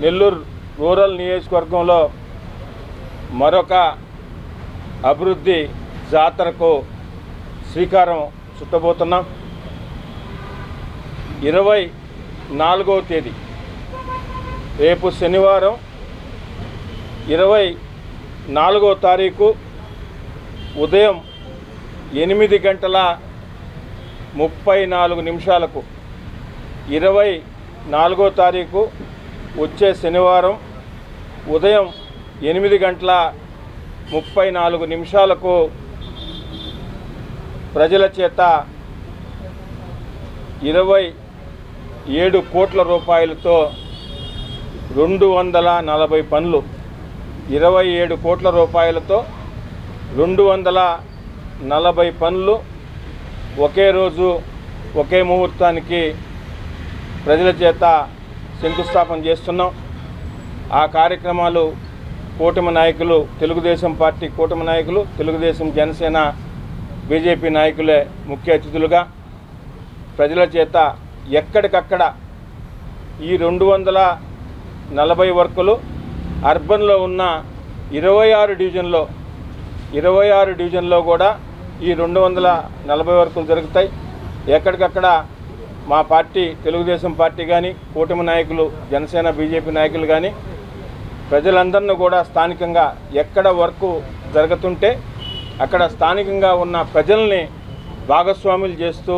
Nellore rural నియోజకవర్గంలో మరొక అభివృద్ధి జాతరకు శ్రీకారం చుట్టబోతున్నాం. 24వ తేదీ రేపు శనివారం 24వ తారీఖు ఉదయం 8:34 24వ తారీఖు వచ్చే శనివారం ఉదయం 8:34 ప్రజల చేత 27 కోట్ల రూపాయలతో 240 పనులు 27 కోట్ల రూపాయలతో 240 పనులు ఒకే రోజు ఒకే ముహూర్తానికి ప్రజల చేత శంకుస్థాపన చేస్తున్నాం. ఆ కార్యక్రమాలు కూటమి నాయకులు, తెలుగుదేశం పార్టీ కూటమి నాయకులు, తెలుగుదేశం, జనసేన, బీజేపీ నాయకులే ముఖ్య అతిథులుగా ప్రజల చేత ఎక్కడికక్కడ ఈ 240 వర్కులు అర్బన్లో ఉన్న 26 డివిజన్లో కూడా ఈ 240 వర్కులు జరుగుతాయి. ఎక్కడికక్కడ మా పార్టీ, తెలుగుదేశం పార్టీ కానీ, కూటమి నాయకులు, జనసేన, బీజేపీ నాయకులు కానీ ప్రజలందరినీ కూడా స్థానికంగా ఎక్కడ వర్క్ జరుగుతుంటే అక్కడ స్థానికంగా ఉన్న ప్రజల్ని భాగస్వాములు చేస్తూ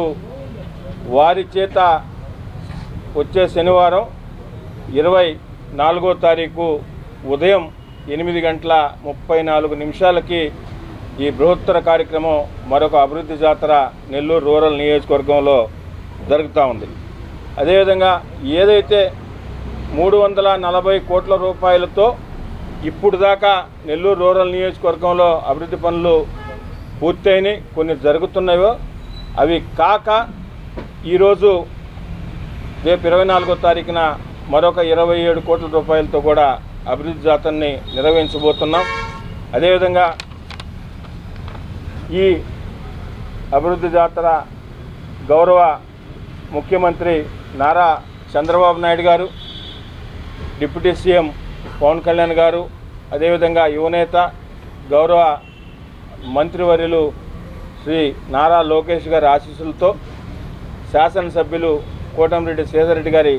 వారి చేత వచ్చే శనివారం 24వ తారీఖు ఉదయం 8:34 ఈ బృహత్తర కార్యక్రమం మరొక అభివృద్ధి జాతర నెల్లూరు రూరల్ నియోజకవర్గంలో జరుగుతూ ఉంది. అదేవిధంగా ఏదైతే 340 కోట్ల రూపాయలతో ఇప్పుడు దాకా నెల్లూరు రూరల్ నియోజకవర్గంలో అభివృద్ధి పనులు పూర్తయినాయి, కొన్ని జరుగుతున్నాయో అవి కాక ఈరోజు రేపు 24వ తారీఖున మరొక 27 కోట్ల రూపాయలతో కూడా అభివృద్ధి జాతరని నిర్వహించబోతున్నాం. అదేవిధంగా ఈ అభివృద్ధి జాతర గౌరవ ముఖ్యమంత్రి నారా చంద్రబాబు నాయుడు గారు, డిప్యూటీ సీఎం పవన్ కళ్యాణ్ గారు, అదేవిధంగా యువనేత గౌరవ మంత్రివర్యులు శ్రీ నారా లోకేష్ గారి ఆశీస్సులతో శాసనసభ్యులు కోటమిరెడ్డి శ్రీధర్రెడ్డి గారి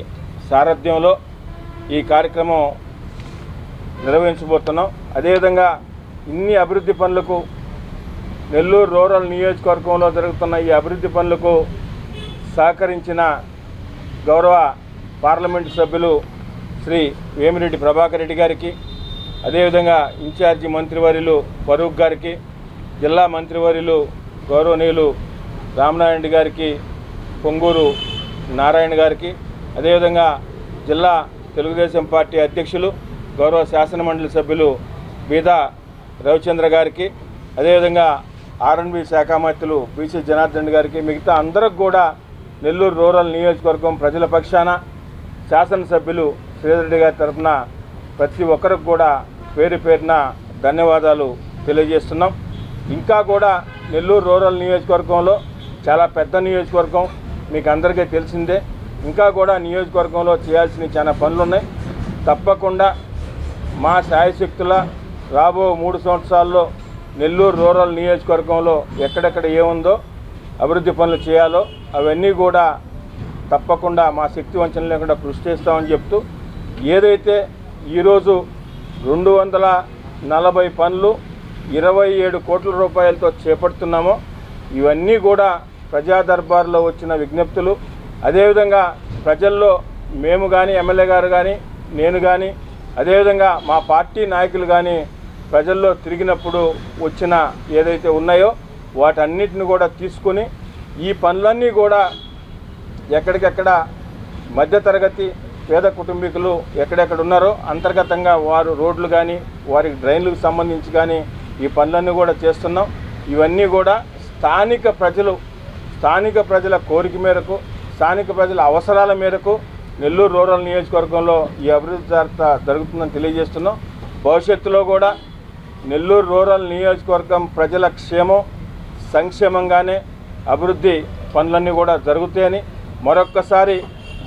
సారథ్యంలో ఈ కార్యక్రమం నిర్వహించబోతున్నాం. అదేవిధంగా ఇన్ని అభివృద్ధి పనులకు నెల్లూరు రూరల్ నియోజకవర్గంలో జరుగుతున్న ఈ అభివృద్ధి పనులకు సహకరించిన గౌరవ పార్లమెంటు సభ్యులు శ్రీ వేమిరెడ్డి ప్రభాకర్ రెడ్డి గారికి, అదేవిధంగా ఇన్ఛార్జి మంత్రివర్యులు ఫరూక్ గారికి, జిల్లా మంత్రివర్యులు గౌరవనీయులు రామనారాయణ గారికి, పొంగూరు నారాయణ గారికి, అదేవిధంగా జిల్లా తెలుగుదేశం పార్టీ అధ్యక్షులు గౌరవ శాసనమండలి సభ్యులు బీదా రవిచంద్ర గారికి, అదేవిధంగా ఆర్ఎండ్బి శాఖ మంత్రులు బీసీ జనార్దన్ గారికి, మిగతా అందరికి కూడా నెల్లూరు రూరల్ నియోజకవర్గం ప్రజల పక్షాన శాసనసభ్యులు శ్రీధర్రెడ్డి గారి తరఫున ప్రతి ఒక్కరికి కూడా పేరు పేరున ధన్యవాదాలు తెలియజేస్తున్నాం. ఇంకా కూడా నెల్లూరు రూరల్ నియోజకవర్గంలో చాలా పెద్ద నియోజకవర్గం, మీకు అందరికీ తెలిసిందే. ఇంకా కూడా నియోజకవర్గంలో చేయాల్సిన చాలా పనులు ఉన్నాయి. తప్పకుండా మా శాయశక్తుల రాబో 3 సంవత్సరాల్లో నెల్లూరు రూరల్ నియోజకవర్గంలో ఎక్కడెక్కడ ఏముందో అభివృద్ధి పనులు చేయాలో అవన్నీ కూడా తప్పకుండా మా శక్తి వంచన లేకుండా కృషి చేస్తామని చెప్తూ, ఏదైతే ఈరోజు 240 పనులు 27 కోట్ల రూపాయలతో చేపడుతున్నామో ఇవన్నీ కూడా ప్రజా దర్బార్లో వచ్చిన విజ్ఞప్తులు. అదేవిధంగా ప్రజల్లో మేము కానీ, ఎమ్మెల్యే గారు కానీ, నేను కానీ, అదేవిధంగా మా పార్టీ నాయకులు కానీ ప్రజల్లో తిరిగినప్పుడు వచ్చిన ఏదైతే ఉన్నాయో వాటన్నిటిని కూడా తీసుకొని ఈ పనులన్నీ కూడా ఎక్కడికెక్కడ మధ్యతరగతి పేద కుటుంబీకులు ఎక్కడెక్కడ ఉన్నారో అంతర్గతంగా వారు రోడ్లు కానీ, వారి డ్రైన్లకు సంబంధించి కానీ ఈ పనులన్నీ కూడా చేస్తున్నాం. ఇవన్నీ కూడా స్థానిక ప్రజల కోరిక మేరకు, స్థానిక ప్రజల అవసరాల మేరకు నెల్లూరు రూరల్ నియోజకవర్గంలో ఈ అభివృద్ధి జాతర జరుగుతుందని తెలియజేస్తున్నాం. భవిష్యత్తులో కూడా నెల్లూరు రూరల్ నియోజకవర్గం ప్రజల క్షేమం, సంక్షేమంగానే అభివృద్ధి పనులన్నీ కూడా జరుగుతాయని మరొక్కసారి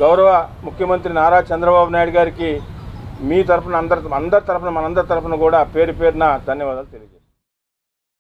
గౌరవ ముఖ్యమంత్రి నారా చంద్రబాబు నాయుడు గారికి మీ తరఫున అందరి తరఫున మనందరి తరఫున కూడా పేరు పేరున ధన్యవాదాలు తెలియజేస్తాను.